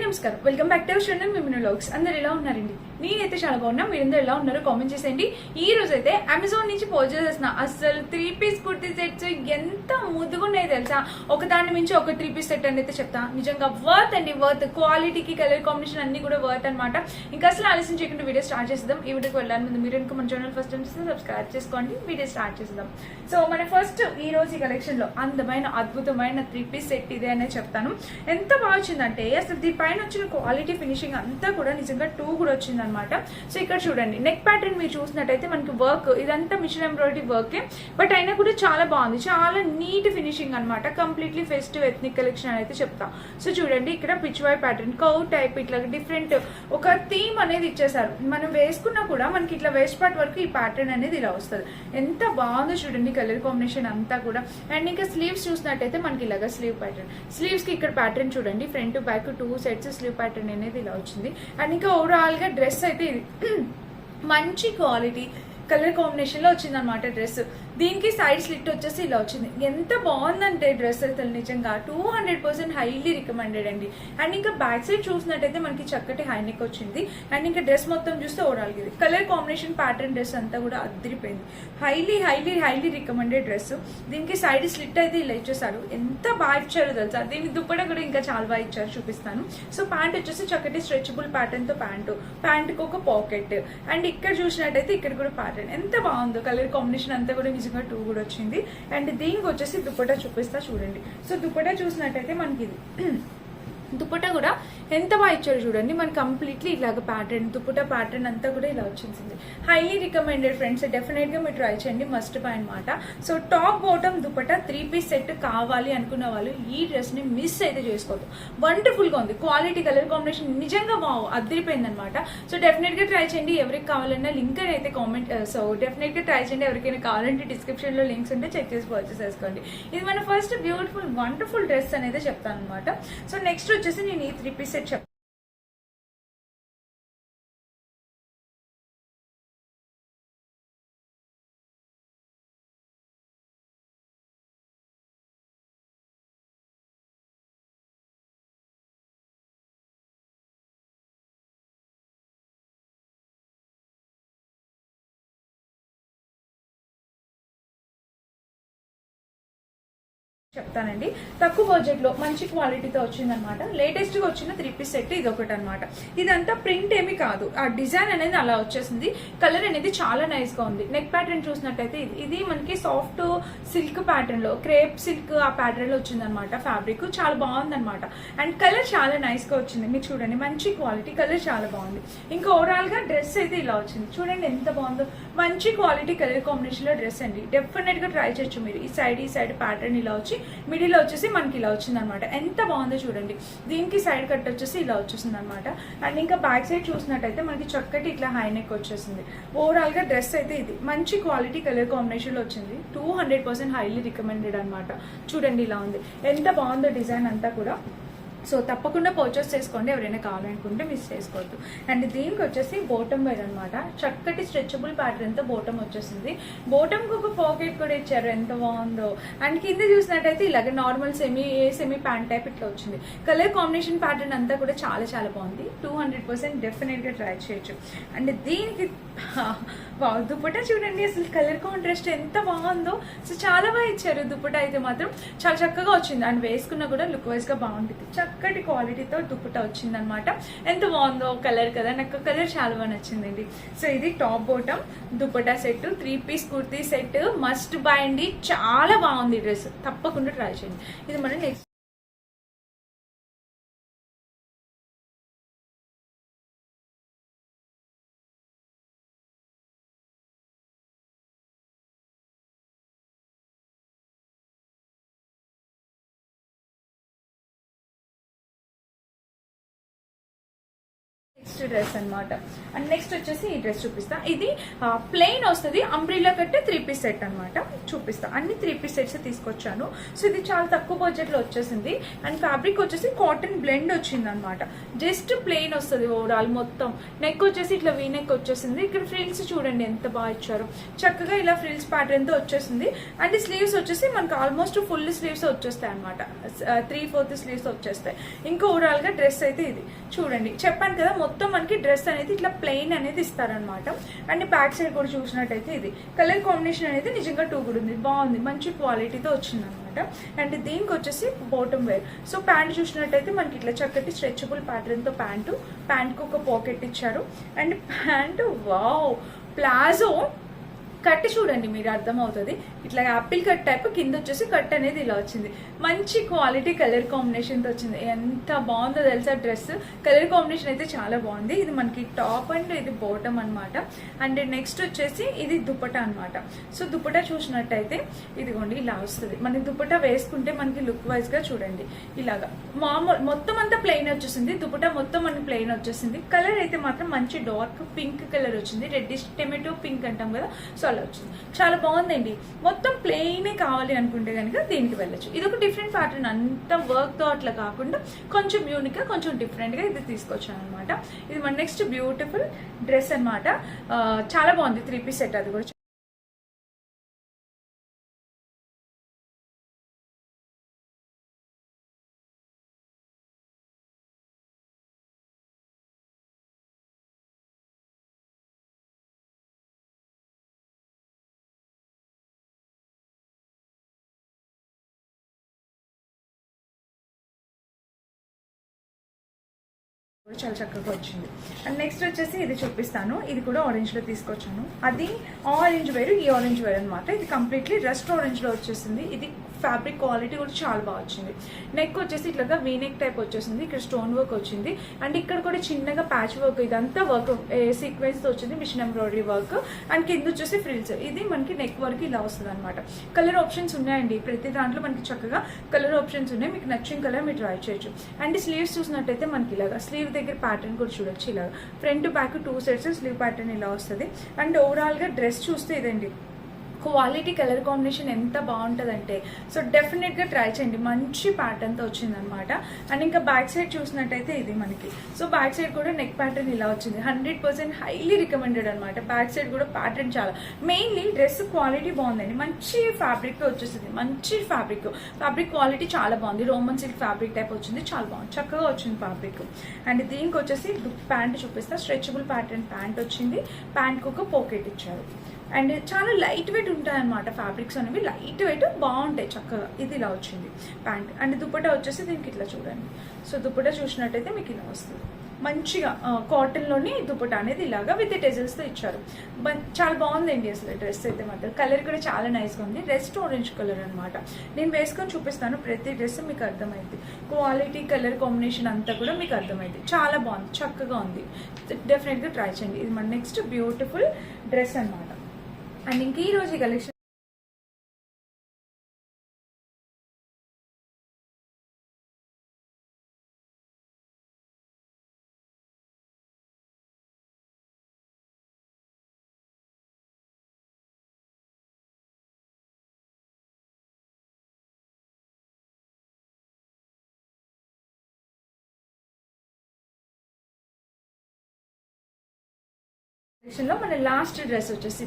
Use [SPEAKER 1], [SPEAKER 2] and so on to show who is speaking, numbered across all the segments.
[SPEAKER 1] నమస్కారం, welcome back to our channel Mimino vlogs. అందరు ఎలా ఉన్నారండి? నేనైతే చాలా బాగున్నా. మీరందరూ ఎలా ఉన్నారో కామెంట్ చేసేయండి. ఈ రోజు అయితే అమెజాన్ నుంచి పర్చేస్ చేసిన అసలు 3-piece కుర్తీ సెట్స్ ఎంత ముద్దుగున్నాయి తెలుసా. ఒకదాని మించి ఒక 3-piece సెట్ అని అయితే చెప్తా. నిజంగా వర్త్ అండి, వర్త్. క్వాలిటీకి కలర్ కాంబినేషన్ అన్ని కూడా వర్త్ అనమాట. ఇంకా అసలు ఆలస్యం చేయకుండా వీడియో స్టార్ట్ చేద్దాం. ఈ వీడియోకి వెళ్ళాలి ముందు మీరు ఇంకా మన ఛానల్ ఫస్ట్ టైం చేస్తే సబ్స్క్రైబ్ చేసుకోండి. వీడియో స్టార్ట్ చేద్దాం. సో మన ఫస్ట్ ఈ రోజు ఈ కలెక్షన్ లో అందమైన అద్భుతమైన 3-piece సెట్ ఇదే అనే చెప్తాను. ఎంత బాగా వచ్చిందంటే అసలు దీనిపైన వచ్చిన క్వాలిటీ ఫినిషింగ్ అంతా కూడా నిజంగా 2 కూడా వచ్చింది అనమాట. సో ఇక్కడ చూడండి, నెక్ ప్యాటర్న్ మీరు చూసినట్టయితే మనకి వర్క్ ఇదంతా మిషన్ ఎంబ్రాయిడరీ వర్కే, బట్ అయినా కూడా చాలా బాగుంది. చాలా నీట్ ఫినిషింగ్ అనమాట. కంప్లీట్లీ ఫెస్టివ్ ఎథ్నిక్ కలెక్షన్ అయితే చెప్తా. సో చూడండి, ఇక్కడ Pichwai pattern, cow type ఇట్లా డిఫరెంట్ ఒక థీమ్ అనేది ఇచ్చేసారు. మనం వేసుకున్నా కూడా మనకి ఇట్లా వేస్ట్ పార్ట్ వరకు ఈ ప్యాటర్న్ అనేది ఇలా వస్తుంది. ఎంత బాగుందో చూడండి కలర్ కాంబినేషన్ అంతా కూడా. అండ్ ఇంకా స్లీవ్స్ చూసినట్టయితే మనకి ఇలాగా స్లీవ్ ప్యాటర్న్, స్లీవ్స్ కి ఇక్కడ ప్యాటర్న్ చూడండి, front back 2 sets slew pattern అనేది ఇలా వచ్చింది. అండ్ ఇంకా ఓవరాల్ గా డ్రెస్ అయితే ఇది మంచి క్వాలిటీ కలర్ కాంబినేషన్ లో వచ్చింది అనమాట డ్రెస్. దీనికి సైడ్ స్లిట్ వచ్చేసి ఇలా వచ్చింది. ఎంత బాగుందంటే డ్రెస్ అయితే నిజంగా 200% హైలీ రికమెండెడ్ అండి. అండ్ ఇంకా బ్యాక్ సైడ్ చూసినట్టయితే మనకి చక్కటి హై నెక్ వచ్చింది. అండ్ ఇంకా డ్రెస్ మొత్తం చూస్తే ఓవరాల్ గా కలర్ కాంబినేషన్ ప్యాటర్న్ డ్రెస్ అంతా కూడా అదిరిపోయింది. Highly highly highly recommended dress. దీనికి సైడ్ స్లిట్ అయితే ఇలా ఇచ్చేసారు. ఎంత బాగా ఇచ్చారు తెలుసా. దీనికి దుప్పట కూడా ఇంకా చాలా బాగా ఇచ్చారు, చూపిస్తాను. సో ప్యాంట్ వచ్చేసి చక్కటి స్ట్రెచబుల్ ప్యాటర్న్ తో ప్యాంటుకి ఒక పాకెట్. అండ్ ఇక్కడ చూసినట్టయితే ఇక్కడ కూడా ప్యాటర్న్ ఎంత బాగుందో. కలర్ కాంబినేషన్ అంతా కూడా నిజంగా 2 కూడా వచ్చింది. అండ్ దీనికి వచ్చేసి దుప్పటా చూపిస్తా చూడండి. సో దుప్పటా చూసినట్టయితే మనకి ఇది దుప్పటా కూడా ఎంత బాగా ఇచ్చారు చూడండి. మనకి కంప్లీట్లీ ఇలాగ ప్యాటర్న్, దుప్పటా ప్యాటర్న్ అంతా కూడా ఇలా వచ్చేసింది. హైలీ రికమెండెడ్ ఫ్రెండ్స్, డెఫినెట్ గా మీరు ట్రై చేయండి, మస్ట్ బై అనమాట. So top bottom dupatta 3-piece set కావాలి అనుకున్న వాళ్ళు ఈ డ్రెస్ ని మిస్ అయితే చేసుకోవద్దు. వండర్ఫుల్ గా ఉంది. క్వాలిటీ కలర్ కాంబినేషన్ నిజంగా అదిరిపోయింది అనమాట. సో డెఫినెట్ గా ట్రై చేయండి. ఎవరికి కావాలన్నా లింక్ అయితే కామెంట్, సో డెఫినెట్ గా ట్రై చేయండి. ఎవరికైనా కావాలంటే డిస్క్రిప్షన్ లో లింక్స్ ఉంటే చెక్ చేసి పర్చేస్ చేసుకోండి. ఇది మన ఫస్ట్ బ్యూటిఫుల్ వండర్ఫుల్ డ్రెస్ అనేది చెప్తాను అనమాట. సో నెక్స్ట్ వచ్చేసి నేను ఈ 3-piece సెట్ చెప్తాను. చెప్తానండి. తక్కువ బడ్జెట్ లో మంచి క్వాలిటీతో వచ్చిందనమాట. లేటెస్ట్ గా వచ్చిన 3-piece సెట్ ఇది ఒకటి అనమాట. ఇదంతా ప్రింట్ ఏమి కాదు, ఆ డిజైన్ అనేది అలా వచ్చేసింది. కలర్ అనేది చాలా నైస్ గా ఉంది. నెక్ ప్యాటర్న్ చూసినట్టయితే ఇది మనకి సాఫ్ట్ సిల్క్ ప్యాటర్న్ లో, క్రేప్ సిల్క్ ఆ ప్యాటర్న్ లో వచ్చింది అనమాట. ఫ్యాబ్రిక్ చాలా బాగుంది అనమాట. అండ్ కలర్ చాలా నైస్ గా వచ్చింది. మీరు చూడండి, మంచి క్వాలిటీ, కలర్ చాలా బాగుంది. ఇంకా ఓవరాల్ గా డ్రెస్ అయితే ఇలా వచ్చింది. చూడండి ఎంత బాగుందో. మంచి క్వాలిటీ కలర్ కాంబినేషన్ లో డ్రెస్ అండి. డెఫినెట్ గా ట్రై చేయొచ్చు మీరు. ఈ సైడ్ ప్యాటర్న్ ఇలా వచ్చి మిడిల్ లో వచ్చేసి మనకి ఇలా వచ్చింది అనమాట. ఎంత బాగుందో చూడండి. దీనికి సైడ్ కట్ వచ్చేసి ఇలా వచ్చేసింది అనమాట. అండ్ ఇంకా బ్యాక్ సైడ్ చూసినట్టయితే మనకి చక్కటి ఇట్లా హై నెక్ వచ్చేసింది. ఓవరాల్ గా డ్రెస్ అయితే ఇది మంచి క్వాలిటీ కలర్ కాంబినేషన్ లో వచ్చింది. 200% హైలీ రికమెండెడ్ అనమాట. చూడండి ఇలా ఉంది, ఎంత బాగుందో డిజైన్ అంతా కూడా. సో తప్పకుండా పర్చేస్ చేసుకోండి, ఎవరైనా కావాలనుకుంటే మిస్ చేసుకోవద్దు. అండ్ దీనికి వచ్చేసి బోటమ్ వైర్ అనమాట. చక్కటి స్ట్రెచబుల్ ప్యాటర్న్ తో బోటమ్ వచ్చేసింది. బోటమ్ కు ఒక పాకెట్ కూడా ఇచ్చారు, ఎంత బాగుందో. అండ్ కింద చూసినట్టయితే ఇలాగే నార్మల్ సెమీ ప్యాంట్ టైప్ ఇట్లా వచ్చింది. కలర్ కాంబినేషన్ ప్యాటర్న్ అంతా కూడా చాలా చాలా బాగుంది. 200% డెఫినెట్ గా ట్రై చేయొచ్చు. అండ్ దీనికి దుప్పటా చూడండి, అసలు కలర్ కాంట్రాస్ట్ ఎంత బాగుందో. సో చాలా బాగా ఇచ్చారు. దుప్పటా అయితే మాత్రం చాలా చక్కగా వచ్చింది. అండ్ వేసుకున్నా కూడా లుక్ వైజ్ గా బాగుంటుంది. చక్కటి క్వాలిటీతో దుప్పటా వచ్చింది అనమాట. ఎంత బాగుందో కలర్ కదా, నాకు కలర్ చాలా బాగా నచ్చిందండి. సో ఇది top bottom dupatta set 3-piece kurti set must by అండి. చాలా బాగుంది డ్రెస్, తప్పకుండా ట్రై చేయండి. ఇది మన నెక్స్ట్ నెక్స్ట్ డ్రెస్ అనమాట. అండ్ నెక్స్ట్ వచ్చేసి ఈ డ్రెస్ చూపిస్తా. ఇది ప్లెయిన్ వస్తుంది, అంబ్రిల్లా కట్టే 3 పీస్ సెట్ అనమాట. చూపిస్తా. అన్ని 3 పీస్ సెట్స్ తీసుకొచ్చాను. సో ఇది చాలా తక్కువ బడ్జెట్ లో వచ్చేసింది. అండ్ ఫ్యాబ్రిక్ వచ్చేసి కాటన్ బ్లెండ్ వచ్చింది అనమాట. జస్ట్ ప్లెయిన్ వస్తుంది ఓవరాల్ మొత్తం. నెక్ వచ్చేసి ఇట్లా వీ నెక్ వచ్చేసింది. ఇక్కడ ఫ్రిల్స్ చూడండి ఎంత బాగా ఇచ్చారు. చక్కగా ఇలా ఫ్రిల్స్ ప్యాటర్న్ తో వచ్చేసింది. అండ్ స్లీవ్స్ వచ్చేసి మనకు ఆల్మోస్ట్ ఫుల్ స్లీవ్స్ వచ్చేస్తాయి అనమాట. 3/4 స్లీవ్స్ వచ్చేస్తాయి. ఇంకా ఓవరాల్ గా డ్రెస్ అయితే ఇది చూడండి. చెప్పాను కదా మొత్తం మనకి డ్రెస్ అనేది ఇట్లా ప్లెయిన్ అనేది ఇస్తారనమాట. అండ్ బ్యాక్ సైడ్ కూడా చూసినట్టయితే ఇది కలర్ కాంబినేషన్ అనేది నిజంగా 2 కూడా ఉంది. బాగుంది, మంచి క్వాలిటీతో వచ్చింది అనమాట. అండ్ దీనికి వచ్చేసి బాటమ్ వేర్. సో ప్యాంట్ చూసినట్టయితే మనకి ఇట్లా చక్కటి స్ట్రెచబుల్ ప్యాటర్న్ తో ప్యాంట్కి ఒక పాకెట్ ఇచ్చారు. And pant wow, palazzo cut చూడండి మీరు అర్థమవుతుంది. ఇట్లా యాపిల్ కట్ టైప్, కింద వచ్చేసి కట్ అనేది ఇలా వచ్చింది. మంచి క్వాలిటీ కలర్ కాంబినేషన్ తో వచ్చింది. ఎంత బాగుందో తెలుసా డ్రెస్. కలర్ కాంబినేషన్ అయితే చాలా బాగుంది. ఇది మనకి టాప్ అండ్ ఇది బాటమ్ అనమాట. అండ్ నెక్స్ట్ వచ్చేసి ఇది దుపట్టా అనమాట. సో దుపట్టా చూసినట్టయితే ఇదిగోండి ఇలా వస్తుంది. మనకి దుపట్టా వేసుకుంటే మనకి లుక్ వైజ్ గా చూడండి ఇలాగా మామూలు మొత్తం అంతా ప్లెయిన్ వచ్చేసింది. దుపట్టా మొత్తం మనకి ప్లెయిన్ వచ్చేసింది. కలర్ అయితే మాత్రం మంచి డార్క్ పింక్ కలర్ వచ్చింది. రెడ్డిష్ టొమాటో పింక్ అంటాం కదా, సో అలా వచ్చింది. చాలా బాగుందండి. మొత్తం ప్లెయినే కావాలి అనుకుంటే కనుక దీనికి వెళ్ళచ్చు. ఇది ఒక డిఫరెంట్ ప్యాటర్న్, అంత వర్క్ తో అట్లా కాకుండా కొంచెం యూనిక్ గా కొంచెం డిఫరెంట్ గా ఇది తీసుకొచ్చాను అనమాట. ఇది మన నెక్స్ట్ బ్యూటిఫుల్ డ్రెస్ అనమాట. చాలా బాగుంది. 3 పీస్ సెట్. అది కూడా చాలా చక్కగా వచ్చింది. అండ్ నెక్స్ట్ వచ్చేసి ఇది చూపిస్తాను. ఇది కూడా ఆరెంజ్ లో తీసుకొచ్చాను. అది ఆరెంజ్ వేరు, ఈ ఆరెంజ్ వేరు అనమాట. ఇది కంప్లీట్లీ రస్ట్ ఆరెంజ్ లో వచ్చేసింది. ఇది ఫ్యాబ్రిక్ క్వాలిటీ కూడా చాలా బాగా వచ్చింది. నెక్ వచ్చేసి ఇట్లాగా వీ నెక్ టైప్ వచ్చేసింది. ఇక్కడ స్టోన్ వర్క్ వచ్చింది. అండ్ ఇక్కడ కూడా చిన్నగా ప్యాచ్ వర్క్, ఇదంతా వర్క్ సీక్వెన్స్ తో వచ్చింది. Machine embroidery work. అండ్ కింద వచ్చేసి ఫ్రిల్స్. ఇది మనకి నెక్ వర్క్ ఇలా వస్తుంది అనమాట. కలర్ ఆప్షన్స్ ఉన్నాయండి. ప్రతి దాంట్లో మనకి చక్కగా కలర్ ఆప్షన్స్ ఉన్నాయి. మీకు నచ్చిన కలర్ మీరు ట్రై చేయొచ్చు. అండ్ స్లీవ్స్ చూసినట్టయితే మనకి ఇలాగా స్లీవ్ దగ్గర ప్యాటర్న్ కూడా చూడొచ్చు. ఇలాగా front back 2 sets slew pattern ఇలా వస్తుంది. అండ్ ఓవరాల్ గా డ్రెస్ చూస్తే ఇదండి క్వాలిటీ, కలర్ కాంబినేషన్ ఎంత బాగుంటుందంటే సో డెఫినెట్ గా ట్రై చేయండి. మంచి ప్యాటర్న్ తో వచ్చిందనమాట. అండ్ ఇంకా బ్యాక్ సైడ్ చూసినట్టయితే ఇది మనకి సో బ్యాక్ సైడ్ కూడా నెక్ ప్యాటర్న్ ఇలా వచ్చింది. 100% హైలీ రికమెండెడ్ అనమాట. బ్యాక్ సైడ్ కూడా ప్యాటర్న్ చాలా, మెయిన్లీ డ్రెస్ క్వాలిటీ బాగుందండి. మంచి ఫ్యాబ్రిక్ వచ్చేసింది. మంచి ఫ్యాబ్రిక్ క్వాలిటీ చాలా బాగుంది. రోమన్ సిల్క్ ఫ్యాబ్రిక్ టైప్ వచ్చింది. చాలా బాగుంది, చక్కగా వచ్చింది ఫ్యాబ్రిక్. అండ్ దీనికి వచ్చేసి ప్యాంట్ చూపిస్తా. స్ట్రెచబుల్ ప్యాటర్న్ ప్యాంట్ వచ్చింది. ప్యాంట్కి ఒక పాకెట్ ఇచ్చారు. అండ్ చాలా లైట్ వెయిట్ ఉంటాయి అనమాట. ఫ్యాబ్రిక్స్ అనేవి లైట్ వెయిట్ బాగుంటాయి చక్కగా. ఇది ఇలా వచ్చింది ప్యాంట్. అండ్ దుపట్టా వచ్చేసి దీనికి ఇట్లా చూడండి. సో దుపట్టా చూసినట్టయితే మీకు ఇలా వస్తుంది. మంచిగా కాటన్ లోని దుపట్టా అనేది ఇలాగా విత్ టెజల్స్ తో ఇచ్చారు. చాలా బాగుందండి అసలు డ్రెస్ అయితే మాత్రం. కలర్ కూడా చాలా నైస్ గా ఉంది. రెస్ట్ ఆరెంజ్ కలర్ అనమాట. నేను వేసుకొని చూపిస్తాను. ప్రతి డ్రెస్ మీకు అర్థమైంది. క్వాలిటీ, కలర్ కాంబినేషన్ అంతా కూడా మీకు అర్థమైంది. చాలా బాగుంది, చక్కగా ఉంది. డెఫినెట్ గా ట్రై చేయండి. ఇది మన నెక్స్ట్ బ్యూటిఫుల్ డ్రెస్ అనమాట. అండ్ ఇంక ఈ రోజు కలెక్షన్ లో మన లాస్ట్ డ్రెస్ వచ్చేసి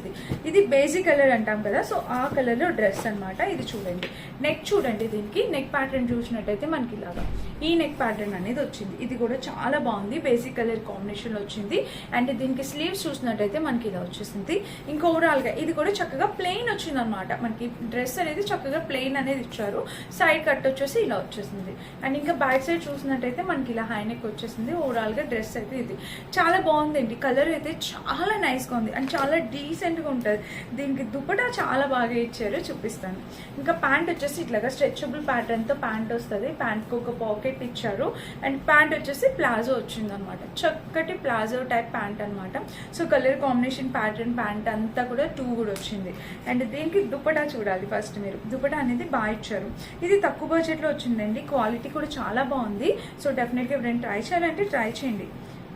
[SPEAKER 1] ఇది బేసిక్ కలర్ అంటాం కదా, సో ఆ కలర్ లో డ్రెస్ అనమాట. ఇది చూడండి. నెక్ చూడండి. దీనికి నెక్ ప్యాటర్న్ చూసినట్టయితే మనకి ఇలాగా ఈ నెక్ ప్యాటర్న్ అనేది వచ్చింది. ఇది కూడా చాలా బాగుంది. బేసిక్ కలర్ కాంబినేషన్ లో వచ్చింది. అండ్ దీనికి స్లీవ్స్ చూసినట్టయితే మనకి ఇలా వచ్చేసింది. ఇంకా ఓవరాల్ గా ఇది కూడా చక్కగా ప్లెయిన్ వచ్చింది అనమాట. మనకి డ్రెస్ అనేది చక్కగా ప్లెయిన్ అనేది ఇచ్చారు. సైడ్ కట్ వచ్చేసి ఇలా వచ్చేసింది. అండ్ ఇంకా బ్యాక్ సైడ్ చూసినట్టయితే మనకి ఇలా హై నెక్ వచ్చేసింది. ఓవరాల్ గా డ్రెస్ అయితే ఇది చాలా బాగుందండి. కలర్ అయితే చాలా నైస్ గా ఉంది అండ్ చాలా డీసెంట్ గా ఉంటుంది. దీనికి దుపట్టా చాలా బాగా ఇచ్చారు, చూపిస్తాను. ఇంకా ప్యాంట్ వచ్చేసి ఇట్లాగా స్ట్రెచబుల్ ప్యాటర్న్ తో ప్యాంట్ వస్తుంది. ప్యాంట్ కి ఒక పాకెట్ ఇచ్చారు. అండ్ ప్యాంట్ వచ్చేసి ప్లాజో వచ్చింది అనమాట. చక్కటి ప్లాజో టైప్ ప్యాంట్ అనమాట. So colour combination pattern pant అంతా కూడా 2 కూడా వచ్చింది. అండ్ దీనికి దుపట్టా చూడాలి ఫస్ట్ మీరు. దుపట్టా అనేది బాగా ఇచ్చారు. ఇది తక్కువ బడ్జెట్ లో వచ్చిందండి. క్వాలిటీ కూడా చాలా బాగుంది. సో డెఫినెట్ గా ఎవరైనా ట్రై చేయాలంటే ట్రై చేయండి.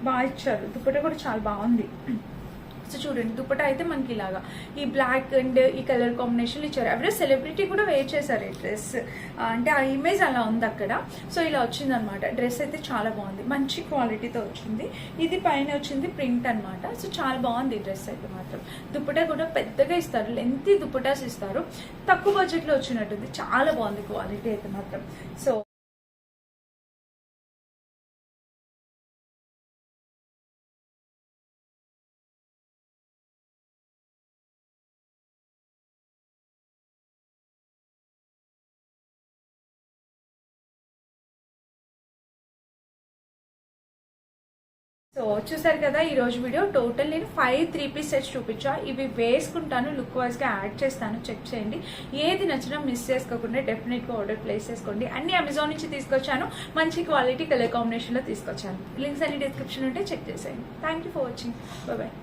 [SPEAKER 1] బాగా ఇచ్చారు. దుపట్టా కూడా చాలా బాగుంది. సో చూడండి, దుపట్టా అయితే మనకి ఇలాగా ఈ బ్లాక్ అండ్ ఈ కలర్ కాంబినేషన్ ఇచ్చారు. ఎవరో సెలబ్రిటీ కూడా వేర్ చేశారు ఈ డ్రెస్, అంటే ఆ ఇమేజ్ అలా ఉంది అక్కడ. సో ఇలా వచ్చింది అనమాట. డ్రెస్ అయితే చాలా బాగుంది, మంచి క్వాలిటీతో వచ్చింది. ఇది పైన వచ్చింది ప్రింట్ అనమాట. సో చాలా బాగుంది డ్రెస్ అయితే మాత్రం. దుపట్టా కూడా పెద్దగా ఇస్తారు, లెంతీ దుపట్టాస్ ఇస్తారు. తక్కువ బడ్జెట్లో వచ్చినట్టుంది, చాలా బాగుంది క్వాలిటీ అయితే మాత్రం. సో చూసారు కదా ఈ రోజు వీడియో. టోటల్ నేను 5 3-piece సెట్స్ చూపించా. ఇవి వేసుకుంటాను, లుక్ వైజ్ గా యాడ్ చేస్తాను, చెక్ చేయండి. ఏది నచ్చినా మిస్ చేసుకోకుండా డెఫినెట్ గా ఆర్డర్ ప్లేస్ చేసుకోండి. అన్ని అమెజాన్ నుంచి తీసుకొచ్చాను, మంచి క్వాలిటీ కలర్ కాంబినేషన్ లో తీసుకొచ్చాను. లింక్స్ అన్ని డిస్క్రిప్షన్ ఉంటే చెక్ చేసేయండి. Thank you for watching. Bye.